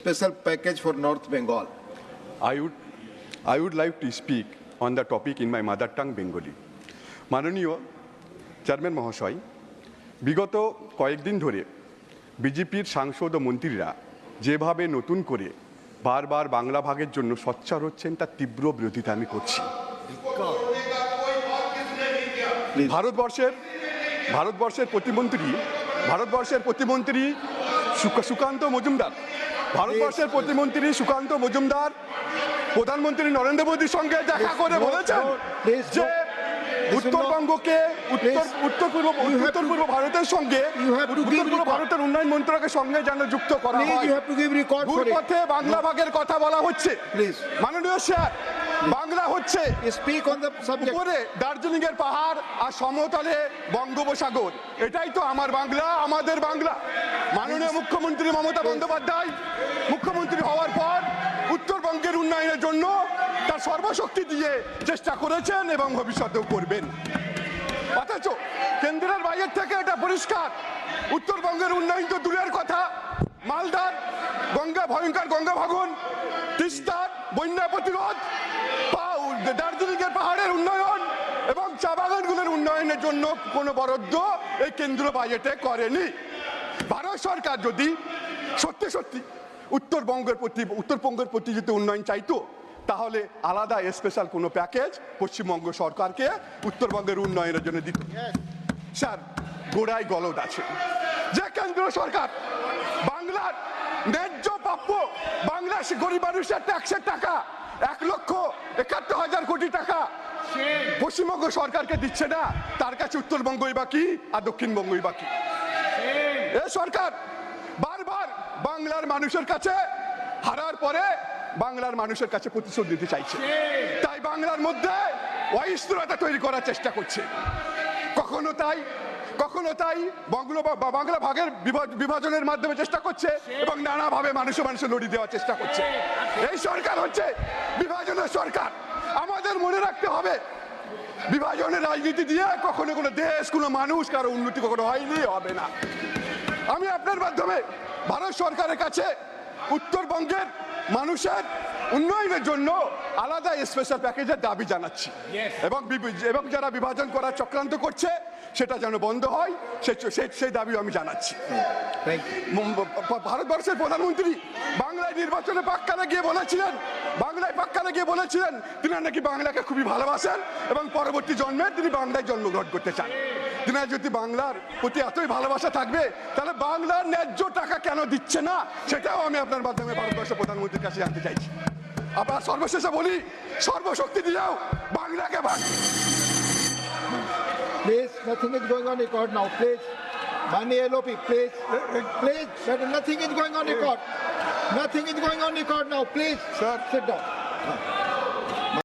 special package for North Bengal. I would like to speak on the topic in my mother tongue Bengali. মাননীয় chairman মহাশয়, বিগত কয়েকদিন ধরে বিজেপির সাংসদ ও মন্ত্রীরা যেভাবে নতুন করে বারবার বাংলা ভাগের জন্য সোচ্চার হচ্ছেন তার তীব্র বিরোধিতা আমি করছি। ভারতবর্ষের প্রতিমন্ত্রী সুকান্ত মজুমদার প্রধানমন্ত্রী নরেন্দ্র মোদীর সঙ্গে দেখা করে বলেছেন যে উত্তরবঙ্গকে উত্তর পূর্ব ভারতের সঙ্গে ভারতের উন্নয়ন মন্ত্রকের সঙ্গে যেন যুক্ত করা হয়। ভূপথে বাংলা ভাগের কথা বলা হচ্ছে। মাননীয় স্যার, বাংলা হচ্ছে উপরে দার্জিলিং এর পাহাড় আর সমতলে বঙ্গোপসাগর। এটাই তো আমার বাংলা, আমাদের বাংলা। মাননীয় মুখ্যমন্ত্রী মমতা বন্দ্যোপাধ্যায় মুখ্যমন্ত্রী হওয়ার পর উত্তরবঙ্গের উন্নয়নের জন্য তার সর্বশক্তি দিয়ে চেষ্টা করেছেন এবং ভবিষ্যতেও করবেন। অথচ কেন্দ্রের বাইরের থেকে এটা পরিষ্কার, উত্তরবঙ্গের উন্নয়ন তো দূরের কথা। মালদার ভয়ঙ্কর গঙ্গা ভাঙন, তিস্তার বন্যা প্রতিরোধ, দার্জিলিং এর পাহাড়ের উন্নয়ন এবং চা বাগানগুলোর উন্নয়নের জন্য কোনো বরাদ্দ এই কেন্দ্রীয় বাজেটে করেনি। ভারত সরকার যদি সত্যি উত্তরবঙ্গের প্রতি যদি উন্নয়ন চাইতো, তাহলে আলাদা স্পেশাল কোনো প্যাকেজ পশ্চিমবঙ্গ সরকারকে উত্তরবঙ্গের উন্নয়নের জন্য দিত। স্যার, গোড়ায় গলদ আছে যে কেন্দ্র সরকার বাংলার ন্যায্য প্রাপ্য বাংলা গরিব মানুষের ট্যাক্সের টাকা 1,71,000 কোটি টাকা পশ্চিমবঙ্গ সরকারকে দিচ্ছে না, তার কাছে উত্তরবঙ্গই বাকি আর দক্ষিণবঙ্গই বাকি। এ সরকার বারবার বাংলার মানুষের কাছে হারার পরে বাংলার মানুষের কাছে প্রতিশোধ দিতে চাইছে। তাই বাংলার মধ্যে অস্থিরতা তৈরি করার চেষ্টা করছে। কখনো তাই বাংলা ভাগের বিভাজনের মাধ্যমে চেষ্টা করছে এবং নানাভাবে মানুষে লড়িয়ে দেওয়ার চেষ্টা করছে। এই সরকার হচ্ছে বিভাজনের সরকার। আমাদের মনে রাখতে হবে, বিভাজনের রাজনীতি দিয়ে কখনো কোনো দেশ, কোনো মানুষ কারো উন্নতি কখনো হয়নি, হবে না। আমি আপনার মাধ্যমে ভারত সরকারের কাছে উত্তরবঙ্গের মানুষের উন্নয়নের জন্য আলাদা স্পেশাল প্যাকেজের দাবি জানাচ্ছি এবং যারা বিভাজন করার চক্রান্ত করছে সেটা যেন বন্ধ হয়, সেই দাবি আমি জানাচ্ছি। ভারতবর্ষের প্রধানমন্ত্রী বাংলায় নির্বাচনে পাক্কালে গিয়ে বলেছিলেন তিনি নাকি বাংলাকে খুবই ভালোবাসেন এবং পরবর্তী জন্মে তিনি বাংলায় জন্মগ্রহণ করতে চান। তিনি যদি বাংলার প্রতি এতই ভালোবাসা থাকবে, তাহলে বাংলার ন্যায্য টাকা কেন দিচ্ছে না, সেটাও আমি আপনার মাধ্যমে ভারতবর্ষের প্রধানমন্ত্রীর কাছে জানতে চাইছি। আপনার সর্বশেষে বলি, সর্বশক্তি দিয়েও বাংলাকে ভাগ। Please, nothing is going on record now. Please, Mani LOP, please, nothing is going on record. Nothing is going on record now. Please, sit down.